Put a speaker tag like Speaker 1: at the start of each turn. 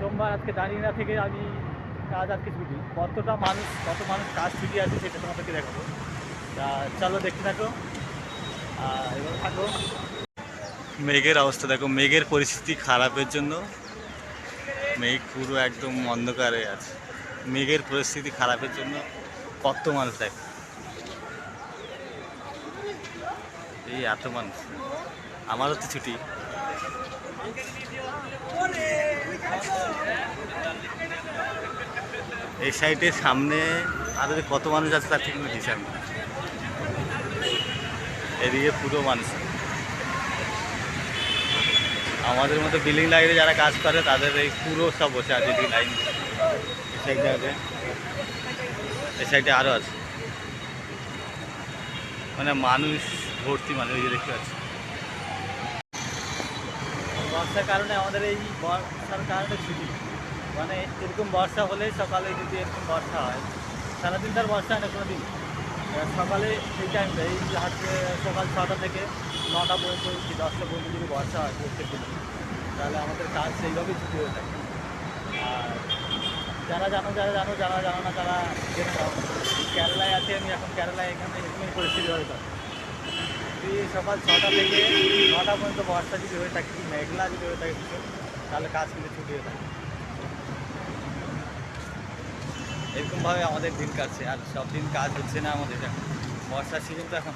Speaker 1: সোমবার আজকে দাঁড়িয়ে না থেকে আমি কাজ আজকে ছুটি, কত মানুষ কাজ ছুটি আছে সেটা তোমাদেরকে দেখাবো। তা চলো দেখতে থাকো, এবার থাকো। মেঘের অবস্থা দেখো, মেঘের পরিস্থিতি খারাপের জন্য মেঘ পুরো একদম অন্ধকারে আছে। মেঘের পরিস্থিতি খারাপের জন্য কত মানুষ দেখো, এই এত মানুষ। আমারও তো ছুটি। এই সাইডের সামনে আরো যে কত মানুষ আছে তার ঠিক কোনো হিসাব নেই। এদিকে পুরো মানুষ। আমাদের মতো বিল্ডিং লাইনে যারা কাজ করে তাদের এই পুরো সব বসে আছে এদিকে লাইন। এই সাইডে আছে, এই সাইডে আরও আছে, মানে মানুষ ভর্তি মানুষ, এই যে দেখতে পাচ্ছি। বর্ষার কারণে আমাদের এই বর্ষার কারণে ছুটি, মানে এরকম বর্ষা হলে সকালে যদি এরকম বর্ষা হয়, সারাদিন তার বর্ষা হয় না কোনো দিন। সকালে এই টাইমটা এই সকাল 6টা থেকে 9টা পর্যন্ত কি 10টা পর্যন্ত যদি বর্ষা হয় প্রত্যেক দিন, তাহলে আমাদের কাজ সেইভাবেই ছুটি হয়ে থাকে। আর যারা জানো যারা জানো না তারা জেনে নাও। কেরালায় আছে, আমি এখন কেরালায়, এখানে এরকমই পরিস্থিতি হয়ে থাকে। যদি সকাল 6টা থেকে 9টা পর্যন্ত বর্ষা যদি হয়ে থাকে, মেঘলা যদি হয়ে থাকে কিছু, তাহলে কাজ কিন্তু ছুটি হয়ে থাকে। এরকমভাবে আমাদের দিন কাটছে, আর সব দিন কাজ হচ্ছে না আমাদের। এখন বর্ষার সিজন তো এখন।